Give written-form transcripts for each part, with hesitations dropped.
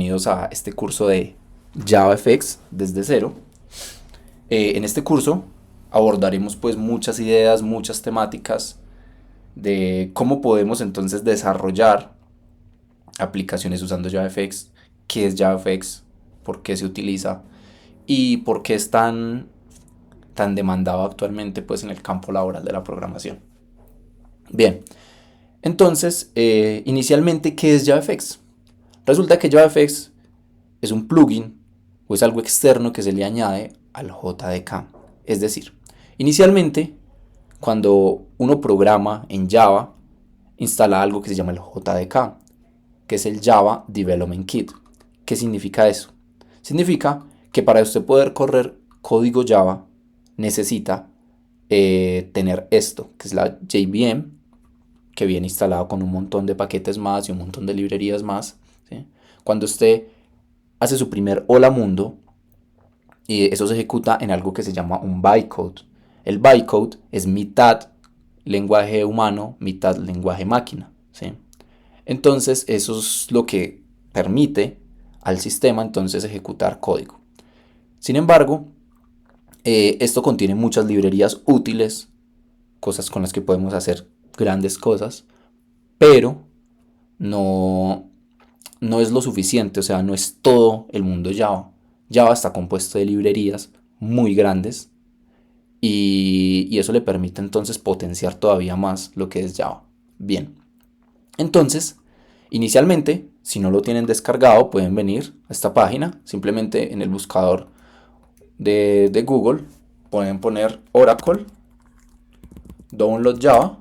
bienvenidos a este curso de JavaFX desde cero. En este curso abordaremos pues muchas ideas, muchas temáticas de cómo podemos entonces desarrollar aplicaciones usando JavaFX, qué es JavaFX, por qué se utiliza y por qué es tan demandado actualmente pues en el campo laboral de la programación. Bien, entonces inicialmente, ¿qué es JavaFX? Resulta que JavaFX es un plugin o es algo externo que se le añade al JDK. Es decir, inicialmente, cuando uno programa en Java, instala algo que se llama el JDK, que es el Java Development Kit. ¿Qué significa eso? Significa que para usted poder correr código Java necesita tener esto, que es la JVM, que viene instalado con un montón de paquetes más y un montón de librerías más. ¿Sí? Cuando usted hace su primer hola mundo, y eso se ejecuta en algo que se llama un bytecode. El bytecode es mitad lenguaje humano, mitad lenguaje máquina. ¿Sí? Entonces eso es lo que permite al sistema entonces ejecutar código. Sin embargo, esto contiene muchas librerías útiles, cosas con las que podemos hacer grandes cosas, pero no es lo suficiente, o sea, no es todo el mundo Java. Java está compuesto de librerías muy grandes y eso le permite entonces potenciar todavía más lo que es Java. Bien, entonces, inicialmente, si no lo tienen descargado, pueden venir a esta página, simplemente en el buscador de Google, pueden poner Oracle, Download Java,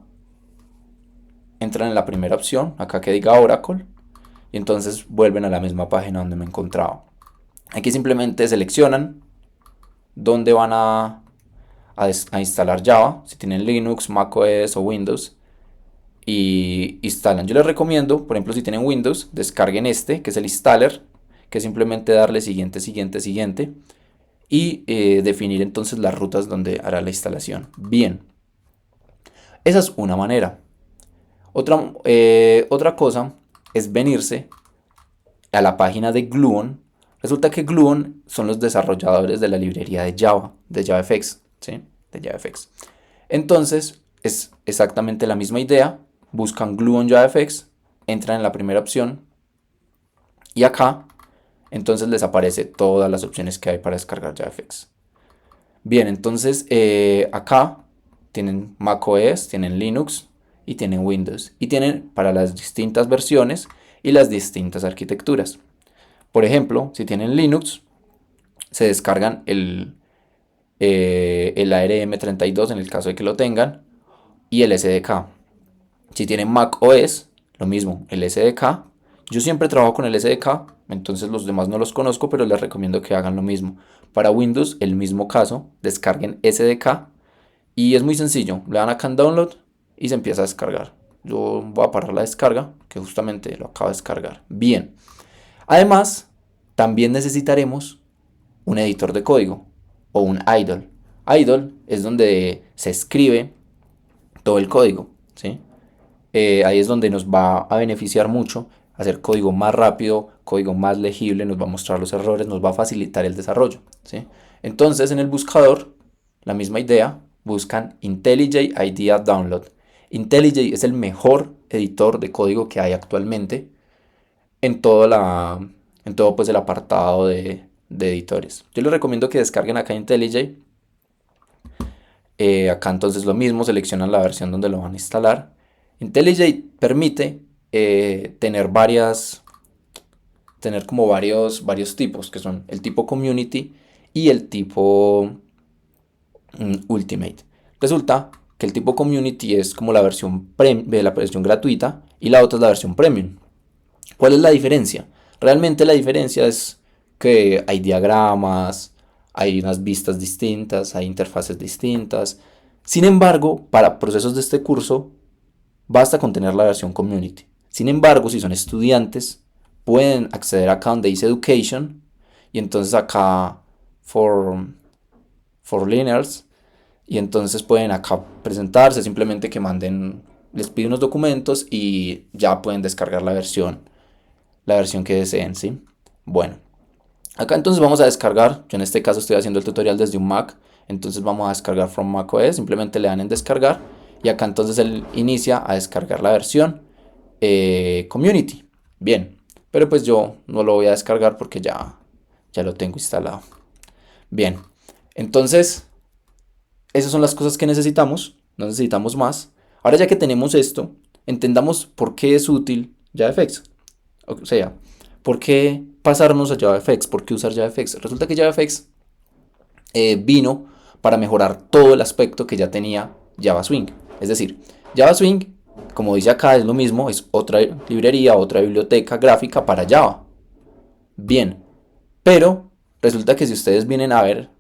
entran en la primera opción, acá que diga Oracle, y entonces vuelven a la misma página donde me encontraba. Aquí simplemente seleccionan dónde van a instalar Java, si tienen Linux, macOS o Windows, y instalan. Yo les recomiendo, por ejemplo, si tienen Windows, descarguen este, que es el installer, que es simplemente darle siguiente, siguiente, siguiente, y definir entonces las rutas donde hará la instalación. Bien, esa es una manera. Otra cosa es venirse a la página de Gluon. Resulta que Gluon son los desarrolladores de la librería de Java, de JavaFX, ¿sí? De JavaFX. Entonces, es exactamente la misma idea. Buscan Gluon JavaFX, entran en la primera opción y acá, entonces les aparece todas las opciones que hay para descargar JavaFX. Bien, entonces acá tienen macOS, tienen Linux y tienen Windows. Y tienen para las distintas versiones y las distintas arquitecturas. Por ejemplo, si tienen Linux, se descargan el ARM32 en el caso de que lo tengan y el SDK. Si tienen Mac OS, lo mismo, el SDK. Yo siempre trabajo con el SDK, entonces los demás no los conozco, pero les recomiendo que hagan lo mismo. Para Windows, el mismo caso, descarguen SDK y es muy sencillo. Le dan acá en Download y se empieza a descargar. Yo voy a parar la descarga, que justamente lo acabo de descargar. Bien. Además, también necesitaremos un editor de código o un idle. Idle es donde se escribe todo el código, ¿sí? Ahí es donde nos va a beneficiar mucho hacer código más rápido, código más legible, nos va a mostrar los errores, nos va a facilitar el desarrollo, ¿sí? Entonces en el buscador, la misma idea, buscan IntelliJ IDEA Download. IntelliJ es el mejor editor de código que hay actualmente en todo pues el apartado de editores. Yo les recomiendo que descarguen acá IntelliJ. Acá entonces lo mismo, seleccionan la versión donde lo van a instalar. IntelliJ permite tener como varios tipos, que son el tipo Community y el tipo Ultimate. Resulta que el tipo Community es como la versión gratuita y la otra es la versión Premium. ¿Cuál es la diferencia? Realmente la diferencia es que hay diagramas, hay unas vistas distintas, hay interfaces distintas. Sin embargo, para procesos de este curso, basta con tener la versión Community. Sin embargo, si son estudiantes, pueden acceder acá donde dice Education y entonces acá for Learners y entonces pueden acá presentarse, simplemente que manden, les pide unos documentos y ya pueden descargar la versión que deseen, ¿sí? Bueno, acá entonces vamos a descargar, yo en este caso estoy haciendo el tutorial desde un Mac, entonces vamos a descargar from macOS, simplemente le dan en descargar y acá entonces él inicia a descargar la versión Community. Bien, pero pues yo no lo voy a descargar porque ya lo tengo instalado. Bien, entonces esas son las cosas que necesitamos, no necesitamos más. Ahora ya que tenemos esto, entendamos por qué es útil JavaFX. O sea, ¿por qué pasarnos a JavaFX? ¿Por qué usar JavaFX? Resulta que JavaFX vino para mejorar todo el aspecto que ya tenía Java Swing. Es decir, Java Swing, como dice acá, es lo mismo, es otra librería, otra biblioteca gráfica para Java. Bien, pero resulta que si ustedes vienen a ver,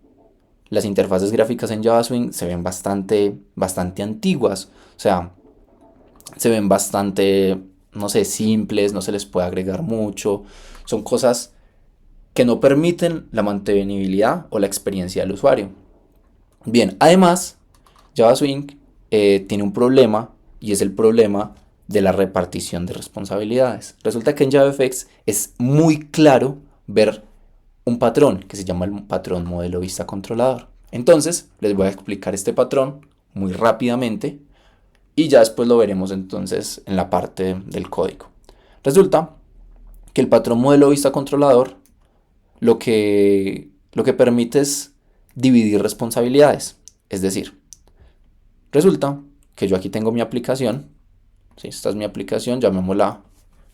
las interfaces gráficas en Java Swing se ven bastante antiguas. O sea, se ven bastante, no sé, simples, no se les puede agregar mucho. Son cosas que no permiten la mantenibilidad o la experiencia del usuario. Bien, además, Java Swing tiene un problema y es el problema de la repartición de responsabilidades. Resulta que en JavaFX es muy claro ver un patrón que se llama el patrón modelo vista controlador. Entonces, les voy a explicar este patrón muy rápidamente y ya después lo veremos entonces en la parte del código. Resulta que el patrón modelo vista controlador lo que permite es dividir responsabilidades. Es decir, resulta que yo aquí tengo mi aplicación. ¿Sí? Esta es mi aplicación, llamémosla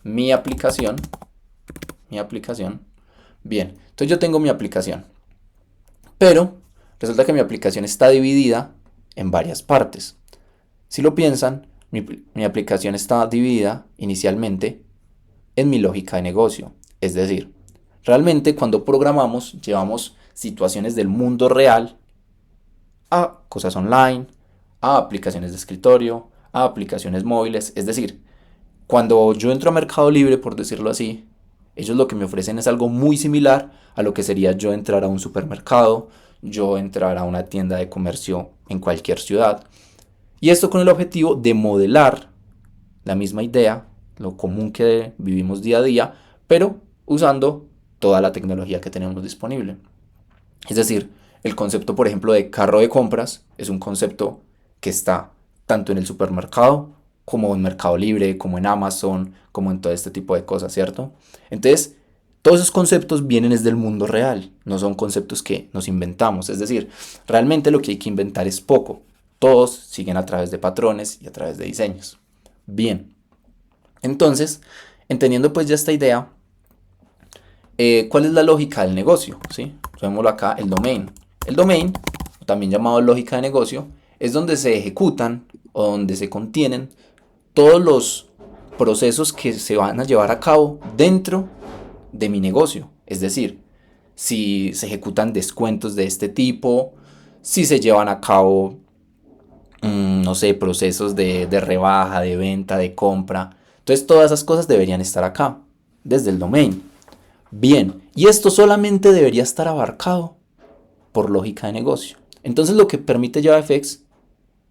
mi aplicación. Mi aplicación. Bien, entonces yo tengo mi aplicación. Pero resulta que mi aplicación está dividida en varias partes. Si lo piensan, mi aplicación está dividida inicialmente en mi lógica de negocio. Es decir, realmente cuando programamos llevamos situaciones del mundo real a cosas online, a aplicaciones de escritorio, a aplicaciones móviles. Es decir, cuando yo entro a Mercado Libre, por decirlo así, ellos lo que me ofrecen es algo muy similar a lo que sería yo entrar a un supermercado, yo entrar a una tienda de comercio en cualquier ciudad. Y esto con el objetivo de modelar la misma idea, lo común que vivimos día a día, pero usando toda la tecnología que tenemos disponible. Es decir, el concepto, por ejemplo, de carro de compras es un concepto que está tanto en el supermercado como en Mercado Libre, como en Amazon, como en todo este tipo de cosas, ¿cierto? Entonces, todos esos conceptos vienen desde el mundo real, no son conceptos que nos inventamos. Es decir, realmente lo que hay que inventar es poco. Todos siguen a través de patrones y a través de diseños. Bien, entonces, entendiendo pues ya esta idea, ¿cuál es la lógica del negocio? ¿Sí? Veámoslo acá, el domain. El domain, también llamado lógica de negocio, es donde se ejecutan o donde se contienen todos los procesos que se van a llevar a cabo dentro de mi negocio. Es decir, si se ejecutan descuentos de este tipo, si se llevan a cabo, no sé, procesos de rebaja, de venta, de compra. Entonces todas esas cosas deberían estar acá, desde el domain. Bien, y esto solamente debería estar abarcado por lógica de negocio. Entonces lo que permite JavaFX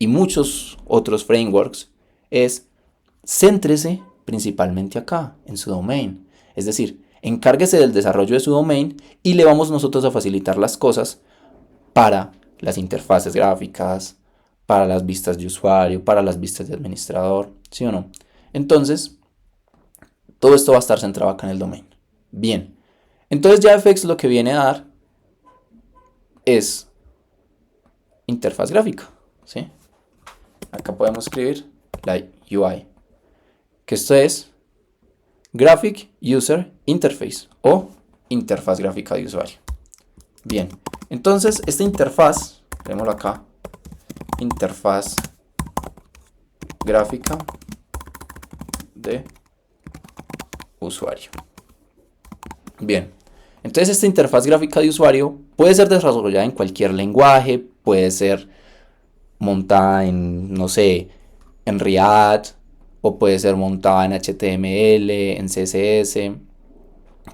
y muchos otros frameworks es céntrese principalmente acá, en su domain. Es decir, encárguese del desarrollo de su domain y le vamos nosotros a facilitar las cosas para las interfaces gráficas, para las vistas de usuario, para las vistas de administrador, ¿sí o no? Entonces, todo esto va a estar centrado acá en el domain. Bien, entonces JavaFX lo que viene a dar es interfaz gráfica, ¿sí? Acá podemos escribir la UI, que esto es Graphic User Interface o interfaz gráfica de usuario. Bien, entonces esta interfaz, veámoslo acá, interfaz gráfica de usuario. Bien, entonces esta interfaz gráfica de usuario puede ser desarrollada en cualquier lenguaje, puede ser montada en, no sé, en React, o puede ser montada en HTML, en CSS,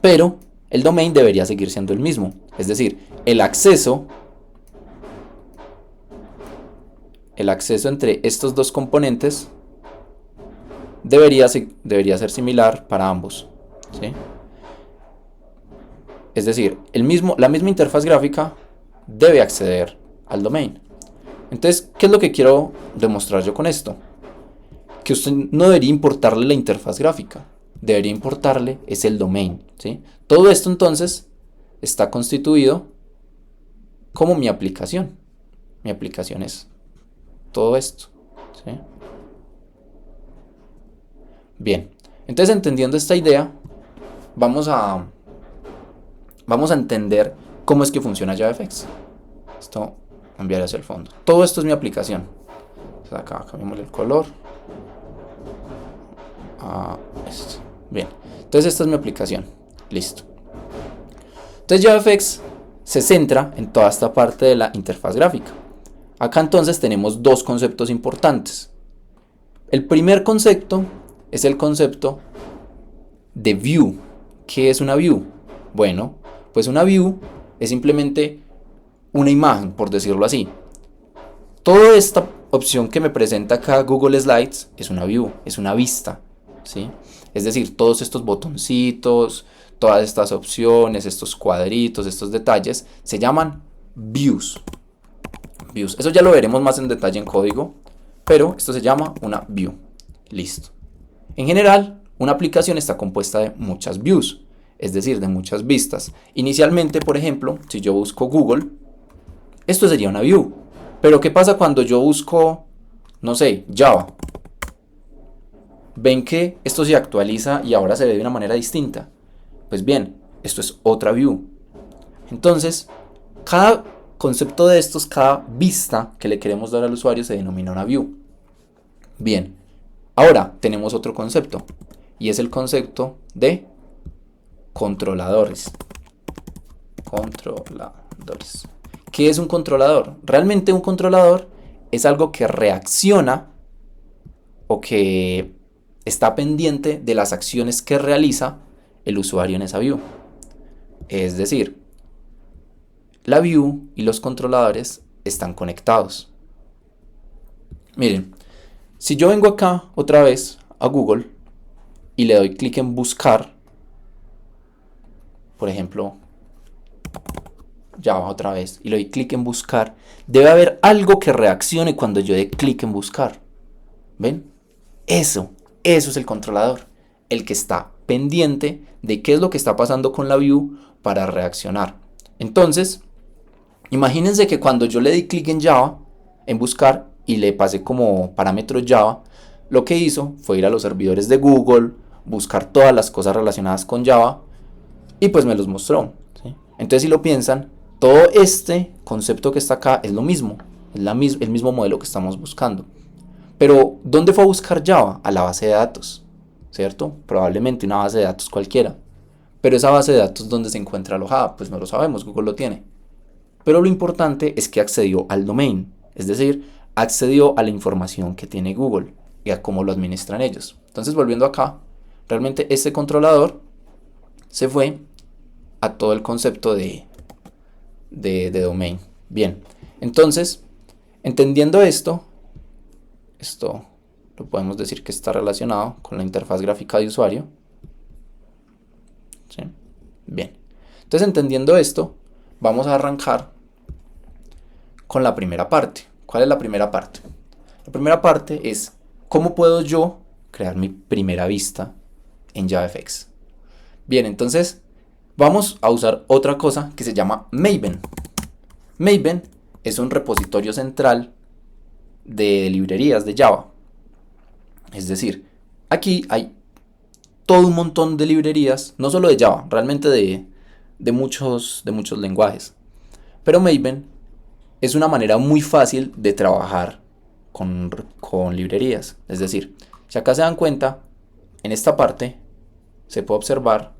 pero el domain debería seguir siendo el mismo. Es decir, el acceso entre estos dos componentes debería ser similar para ambos, ¿sí? Es decir, la misma interfaz gráfica debe acceder al domain. Entonces, ¿qué es lo que quiero demostrar yo con esto? Que usted no debería importarle la interfaz gráfica, debería importarle es el domain, ¿sí? Todo esto entonces está constituido como mi aplicación. Mi aplicación es todo esto, ¿sí? Bien, entonces entendiendo esta idea, vamos a entender cómo es que funciona JavaFX. Esto cambiar hacia el fondo. Todo esto es mi aplicación. Entonces acá cambiamos el color a esto. Bien, entonces esta es mi aplicación. Listo. Entonces JavaFX se centra en toda esta parte de la interfaz gráfica. Acá entonces tenemos dos conceptos importantes. El primer concepto es el concepto de view. ¿Qué es una view? Bueno, pues una view es simplemente una imagen, por decirlo así. Toda esta opción que me presenta acá Google Slides es una view, es una vista, ¿sí? Es decir, todos estos botoncitos, todas estas opciones, estos cuadritos, estos detalles, se llaman views. Views. Eso ya lo veremos más en detalle en código, pero esto se llama una view. Listo. En general, una aplicación está compuesta de muchas views, es decir, de muchas vistas. Inicialmente, por ejemplo, si yo busco Google, esto sería una view. Pero ¿qué pasa cuando yo busco, no sé, Java? Ven que esto se actualiza y ahora se ve de una manera distinta. Pues bien, esto es otra view. Entonces, cada concepto de estos, cada vista que le queremos dar al usuario se denomina una view. Bien, ahora tenemos otro concepto y es el concepto de controladores. Controladores. ¿Qué es un controlador? Realmente un controlador es algo que reacciona o que está pendiente de las acciones que realiza el usuario en esa view. Es decir, la view y los controladores están conectados. Miren, si yo vengo acá otra vez a Google y le doy clic en buscar, por ejemplo, Java otra vez, y le doy clic en buscar, debe haber algo que reaccione cuando yo dé clic en buscar. ¿Ven? Eso es el controlador, el que está pendiente de qué es lo que está pasando con la view para reaccionar. Entonces, imagínense que cuando yo le di clic en Java, en buscar, y le pasé como parámetro Java, lo que hizo fue ir a los servidores de Google, buscar todas las cosas relacionadas con Java, y pues me los mostró, ¿sí? Entonces, si lo piensan, todo este concepto que está acá es lo mismo, es el mismo modelo que estamos buscando. Pero, ¿dónde fue a buscar Java? A la base de datos, ¿cierto? Probablemente una base de datos cualquiera. Pero esa base de datos, ¿dónde se encuentra alojada? Pues no lo sabemos, Google lo tiene. Pero lo importante es que accedió al domain, es decir, accedió a la información que tiene Google y a cómo lo administran ellos. Entonces, volviendo acá, realmente este controlador se fue a todo el concepto de domain. Bien, entonces, entendiendo esto lo podemos decir que está relacionado con la interfaz gráfica de usuario. ¿Sí? Bien, entonces entendiendo esto, vamos a arrancar con la primera parte. ¿Cuál es la primera parte? La primera parte es cómo puedo yo crear mi primera vista en JavaFX. Bien, entonces vamos a usar otra cosa que se llama Maven. Maven es un repositorio central de librerías de Java. Es decir, aquí hay todo un montón de librerías, no solo de Java, realmente de muchos lenguajes. Pero Maven es una manera muy fácil de trabajar con librerías. Es decir, si acá se dan cuenta, en esta parte se puede observar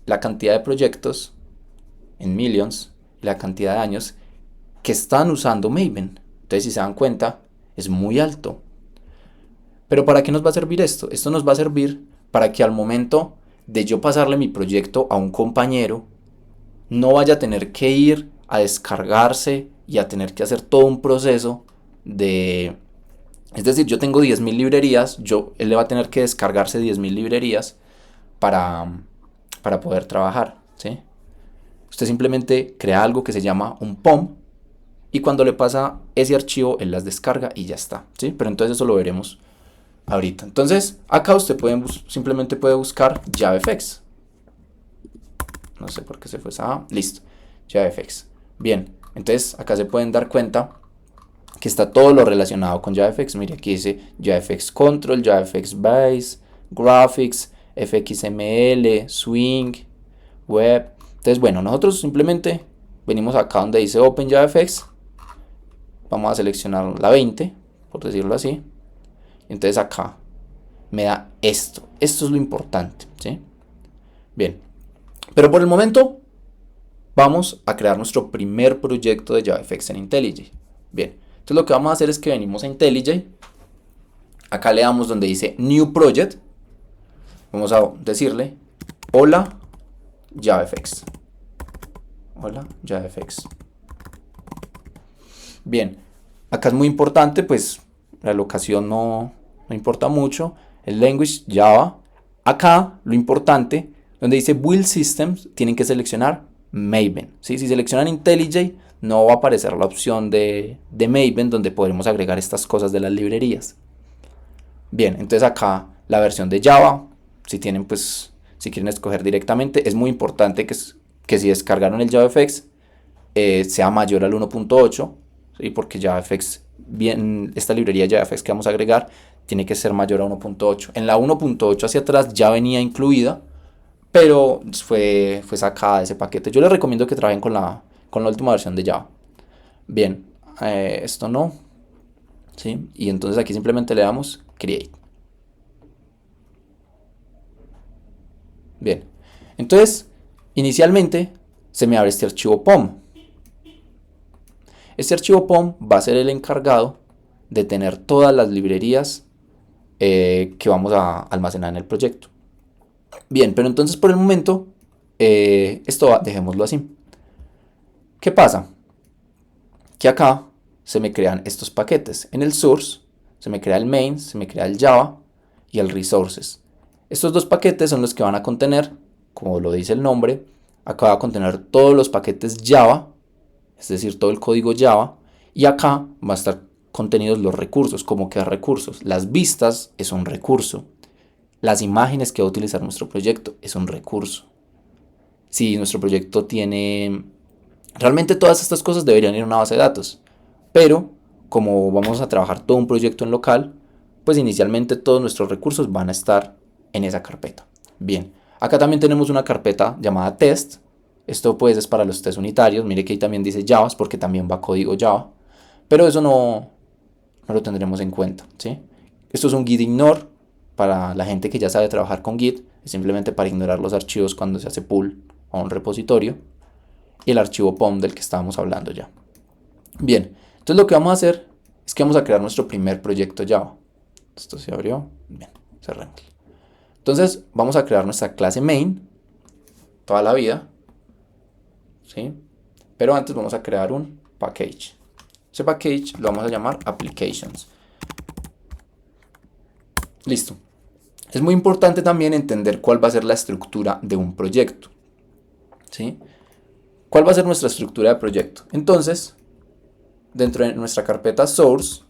la cantidad de proyectos en millions y la cantidad de años que están usando Maven. Entonces, si se dan cuenta, es muy alto. Pero ¿para qué nos va a servir esto? Esto nos va a servir para que al momento de yo pasarle mi proyecto a un compañero, no vaya a tener que ir a descargarse y a tener que hacer todo un proceso de... Es decir, yo tengo 10.000 librerías, él le va a tener que descargarse 10.000 librerías para poder trabajar. ¿sí? Usted simplemente crea algo que se llama un POM y cuando le pasa ese archivo, él las descarga y ya está, ¿sí? Pero entonces eso lo veremos ahorita. Entonces, acá usted simplemente puede buscar JavaFX. No sé por qué se fue esa A. Listo. JavaFX. Bien. Entonces, acá se pueden dar cuenta que está todo lo relacionado con JavaFX. Mire, aquí dice JavaFX Control, JavaFX Base, Graphics, FXML, Swing, Web. Entonces, bueno, nosotros simplemente venimos acá donde dice Open JavaFX. Vamos a seleccionar la 20, por decirlo así. Entonces acá me da esto. Esto es lo importante, ¿sí? Bien. Pero por el momento vamos a crear nuestro primer proyecto de JavaFX en IntelliJ. Bien. Entonces lo que vamos a hacer es que venimos a IntelliJ. Acá le damos donde dice New Project. Vamos a decirle hola JavaFX. Hola JavaFX. Bien. Acá es muy importante, pues la locación no importa mucho. El language Java. Acá lo importante, donde dice Build Systems, tienen que seleccionar Maven, ¿sí? Si seleccionan IntelliJ, no va a aparecer la opción de Maven, donde podremos agregar estas cosas de las librerías. Bien, entonces acá la versión de Java, si tienen, pues, si quieren escoger directamente, es muy importante que si descargaron el JavaFX, sea mayor al 1.8, ¿sí? Porque JavaFX, bien, esta librería JavaFX que vamos a agregar, tiene que ser mayor a 1.8. En la 1.8 hacia atrás ya venía incluida, pero fue sacada de ese paquete. Yo les recomiendo que trabajen con la última versión de Java. Bien, esto no, ¿sí? Y entonces aquí simplemente le damos Create. Bien, entonces inicialmente se me abre este archivo POM. Este archivo POM va a ser el encargado de tener todas las librerías que vamos a almacenar en el proyecto. Bien, pero entonces por el momento dejémoslo así. ¿Qué pasa? Que acá se me crean estos paquetes. En el source se me crea el main, se me crea el Java y el resources. Estos dos paquetes son los que van a contener, como lo dice el nombre, acá va a contener todos los paquetes Java, es decir, todo el código Java, y acá va a estar contenidos los recursos. ¿Cómo que recursos? Las vistas es un recurso. Las imágenes que va a utilizar nuestro proyecto es un recurso. Si nuestro proyecto tiene... Realmente todas estas cosas deberían ir a una base de datos. Pero como vamos a trabajar todo un proyecto en local, pues inicialmente todos nuestros recursos van a estar en esa carpeta. Bien, acá también tenemos una carpeta llamada test. Esto pues es para los test unitarios. Mire que ahí también dice Java porque también va código Java. Pero eso no lo tendremos en cuenta, ¿sí? Esto es un git ignore para la gente que ya sabe trabajar con Git. Es simplemente para ignorar los archivos cuando se hace pull a un repositorio. Y el archivo POM del que estábamos hablando ya. Bien, entonces lo que vamos a hacer es que vamos a crear nuestro primer proyecto Java. Esto se abrió. Bien, cerremos. Entonces vamos a crear nuestra clase main toda la vida, ¿sí? Pero antes vamos a crear un package. Ese package lo vamos a llamar applications. Listo. Es muy importante también entender cuál va a ser la estructura de un proyecto, ¿sí? ¿Cuál va a ser nuestra estructura de proyecto? Entonces, dentro de nuestra carpeta source,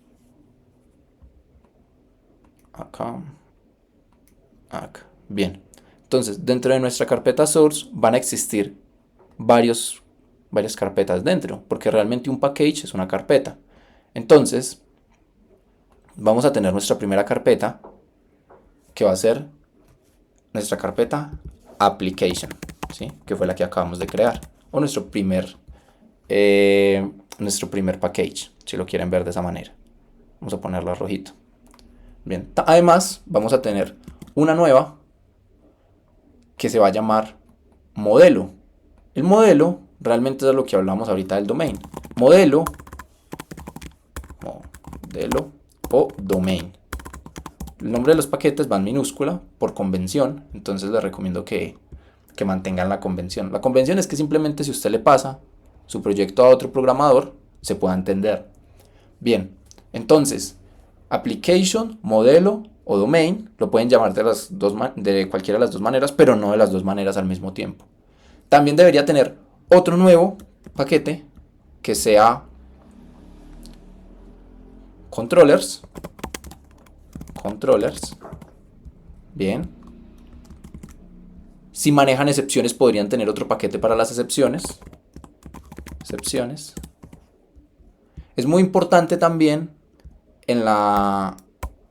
acá, bien. Entonces, dentro de nuestra carpeta source van a existir varias carpetas dentro, porque realmente un package es una carpeta. Entonces, vamos a tener nuestra primera carpeta, que va a ser nuestra carpeta application, ¿sí? Que fue la que acabamos de crear, o nuestro primer package, si lo quieren ver de esa manera. Vamos a ponerlo rojito. Bien, además vamos a tener una nueva que se va a llamar modelo. El modelo realmente es lo que hablamos ahorita del domain. Modelo o domain. El nombre de los paquetes va en minúscula por convención, entonces les recomiendo que mantengan la convención. La convención es que simplemente si usted le pasa su proyecto a otro programador, se pueda entender. Bien, entonces, application, modelo o domain, lo pueden llamar de cualquiera de las dos maneras, pero no de las dos maneras al mismo tiempo. También debería tener otro nuevo paquete que sea controllers. Bien. Si manejan excepciones, podrían tener otro paquete para las excepciones. Es muy importante también en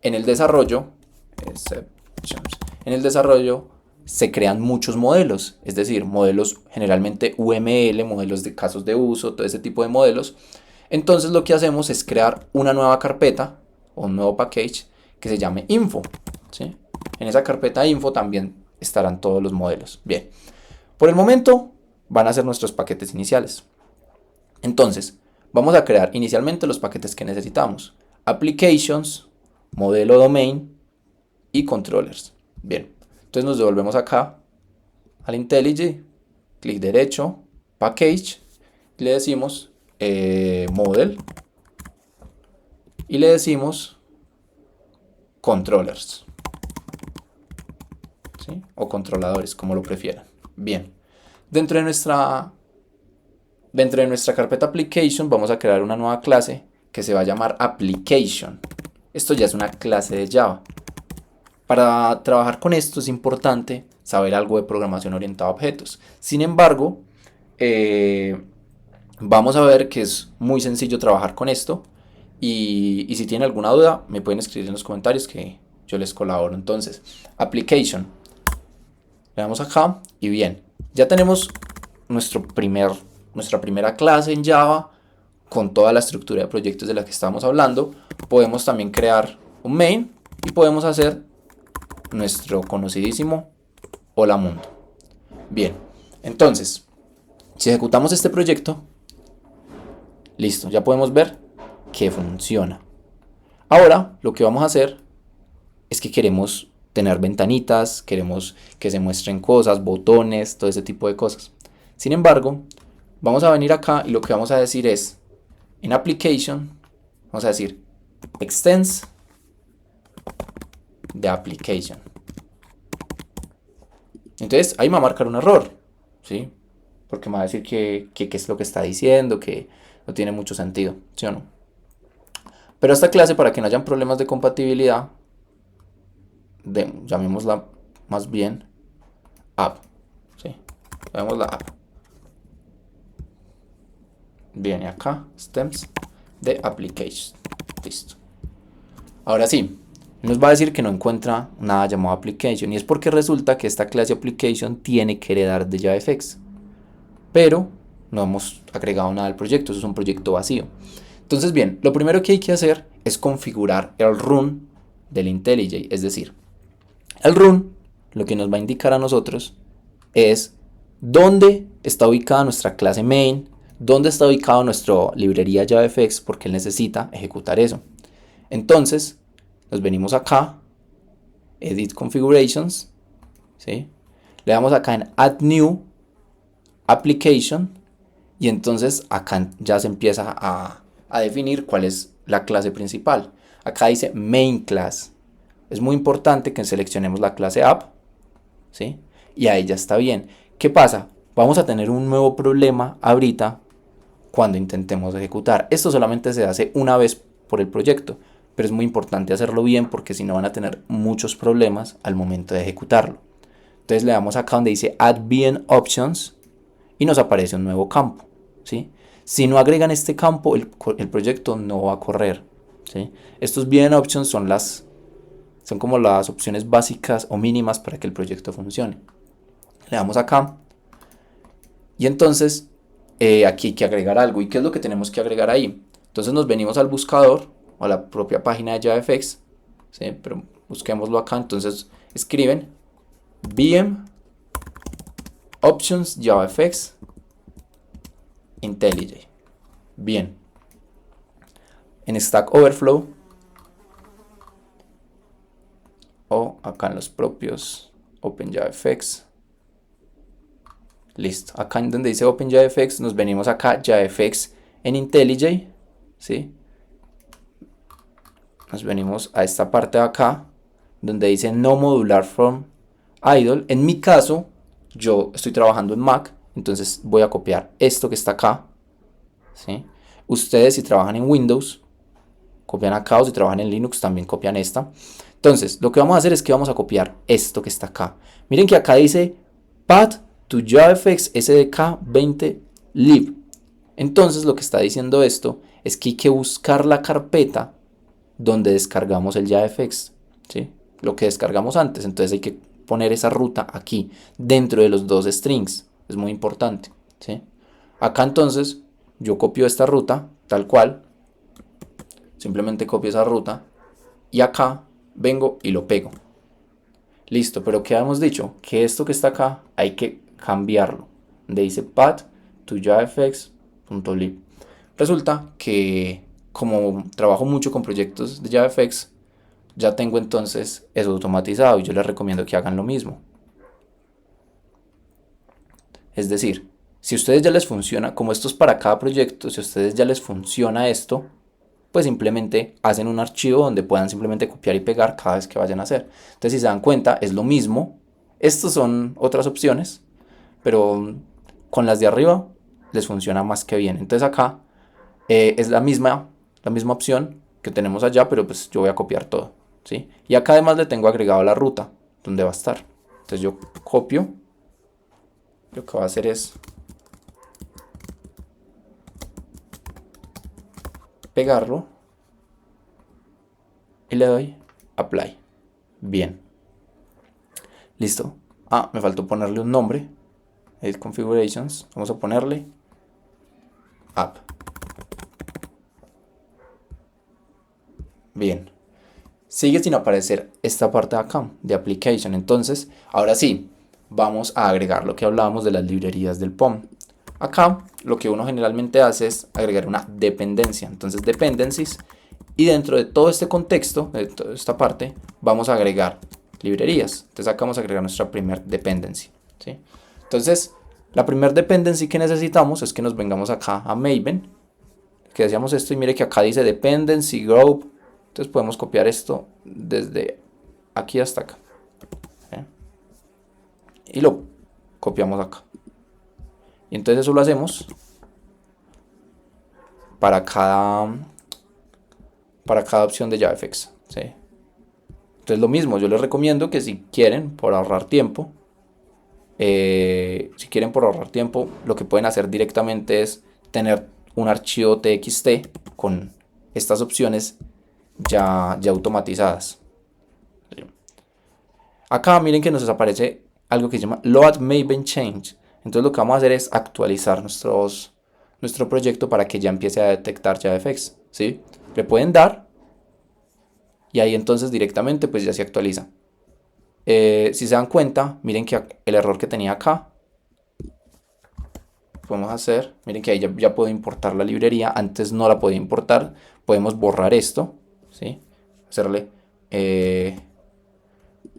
el desarrollo. En el desarrollo se crean muchos modelos, es decir, modelos generalmente UML, modelos de casos de uso, todo ese tipo de modelos. Entonces lo que hacemos es crear una nueva carpeta o un nuevo package que se llame info, ¿sí? En esa carpeta info también estarán todos los modelos. Bien, por el momento van a ser nuestros paquetes iniciales. Entonces, vamos a crear inicialmente los paquetes que necesitamos. Applications, modelo domain y controllers. Bien, entonces nos devolvemos acá al IntelliJ, clic derecho, package, y le decimos model y le decimos controllers, ¿sí? O controladores, como lo prefieran. Bien, dentro de nuestra carpeta application vamos a crear una nueva clase que se va a llamar application. Esto ya es una clase de Java. Para trabajar con esto es importante saber algo de programación orientada a objetos. Sin embargo, vamos a ver que es muy sencillo trabajar con esto. Y si tienen alguna duda, me pueden escribir en los comentarios que yo les colaboro. Entonces, application. Le damos acá y bien, ya tenemos nuestra primera clase en Java con toda la estructura de proyectos de la que estábamos hablando. Podemos también crear un main y podemos hacer nuestro conocidísimo hola mundo. Bien, entonces, si ejecutamos este proyecto, listo, ya podemos ver que funciona. Ahora, lo que vamos a hacer es que queremos tener ventanitas, queremos que se muestren cosas, botones, todo ese tipo de cosas. Sin embargo, vamos a venir acá y lo que vamos a decir es, en application, vamos a decir extends the application. Entonces ahí me va a marcar un error, ¿sí? Porque me va a decir que es lo que está diciendo, que no tiene mucho sentido, ¿sí o no? Pero esta clase, para que no hayan problemas de compatibilidad, llamémosla más bien app, ¿sí? Llamémosla app. Viene acá, stems de application, listo. Ahora sí, nos va a decir que no encuentra nada llamado application, y es porque resulta que esta clase application tiene que heredar de JavaFX, pero no hemos agregado nada al proyecto, eso es un proyecto vacío. Entonces bien, lo primero que hay que hacer es configurar el run del IntelliJ, es decir, el run lo que nos va a indicar a nosotros es dónde está ubicada nuestra clase main, dónde está ubicada nuestra librería JavaFX, porque él necesita ejecutar eso. Entonces, nos venimos acá, Edit Configurations, ¿sí? Le damos acá en Add New Application, y entonces acá ya se empieza a definir cuál es la clase principal. Acá dice Main Class. Es muy importante que seleccionemos la clase App, ¿sí? Y ahí ya está bien. ¿Qué pasa? Vamos a tener un nuevo problema ahorita cuando intentemos ejecutar. Esto solamente se hace una vez por el proyecto, pero es muy importante hacerlo bien porque si no van a tener muchos problemas al momento de ejecutarlo. Entonces le damos acá donde dice Add VM Options y nos aparece un nuevo campo, ¿sí? Si no agregan este campo, el proyecto no va a correr, ¿sí? Estos VM Options son como las opciones básicas o mínimas para que el proyecto funcione. Le damos acá y entonces aquí hay que agregar algo. ¿Y qué es lo que tenemos que agregar ahí? Entonces nos venimos al buscador o a la propia página de JavaFX, ¿sí? Pero busquémoslo acá. Entonces escriben VM Options JavaFX IntelliJ. Bien. En Stack Overflow o acá en los propios OpenJavaFX. Listo. Acá en donde dice OpenJavaFX nos venimos acá JavaFX en IntelliJ, ¿sí? Nos venimos a esta parte de acá donde dice no modular from idle. En mi caso, yo estoy trabajando en Mac, Entonces voy a copiar esto que está acá, ¿sí? Ustedes si trabajan en Windows, copian acá, o si trabajan en Linux también copian esta. Entonces, lo que vamos a hacer es que vamos a copiar esto que está acá. Miren que acá dice path to JavaFX SDK 20 lib. Entonces, lo que está diciendo esto es que hay que buscar la carpeta donde descargamos el JavaFX, ¿sí? Lo que descargamos antes. Entonces, hay que poner esa ruta aquí, dentro de los dos strings. Es muy importante, ¿sí? Acá entonces, yo copio esta ruta, tal cual. Simplemente copio esa ruta y acá vengo y lo pego. Listo, pero ¿qué habíamos dicho? Que esto que está acá hay que cambiarlo. Donde dice path to javafx.lib. Resulta que como trabajo mucho con proyectos de JavaFX, ya tengo entonces eso automatizado y yo les recomiendo que hagan lo mismo. Es decir, si a ustedes ya les funciona, como esto es para cada proyecto, si a ustedes ya les funciona esto, pues simplemente hacen un archivo donde puedan simplemente copiar y pegar cada vez que vayan a hacer. Entonces, si se dan cuenta, es lo mismo. Estas son otras opciones, pero con las de arriba les funciona más que bien. Entonces acá es la misma opción que tenemos allá, pero pues yo voy a copiar todo, ¿sí? Y acá además le tengo agregado la ruta donde va a estar. Entonces yo copio, lo que voy a hacer es pegarlo y le doy apply. Bien, listo. Ah, me faltó ponerle un nombre. Edit configurations. Vamos a ponerle app. Bien. Sigue sin aparecer esta parte de acá, de application. Entonces, ahora sí, vamos a agregar lo que hablábamos de las librerías del POM. Acá, lo que uno generalmente hace es agregar una dependencia. Entonces, dependencies. Y dentro de todo este contexto, de toda esta parte, vamos a agregar librerías. Entonces, acá vamos a agregar nuestra primer dependency, ¿sí? Entonces, la primer dependency que necesitamos es que nos vengamos acá a Maven, que decíamos esto y mire que acá dice dependency group. Entonces podemos copiar esto desde aquí hasta acá, ¿sí? Y lo copiamos acá. Y entonces eso lo hacemos para cada opción de JavaFX, ¿sí? Entonces lo mismo, yo les recomiendo que si quieren, por ahorrar tiempo, lo que pueden hacer directamente es tener un archivo txt con estas opciones ya automatizadas. Acá miren que nos aparece algo que se llama load maven change. Entonces lo que vamos a hacer es actualizar nuestro proyecto para que ya empiece a detectar JavaFX, ¿sí? Le pueden dar y ahí entonces directamente pues ya se actualiza. Si se dan cuenta, miren que el error que tenía acá, podemos hacer, miren que ahí ya puedo importar la librería, antes no la podía importar, podemos borrar esto, ¿sí? Hacerle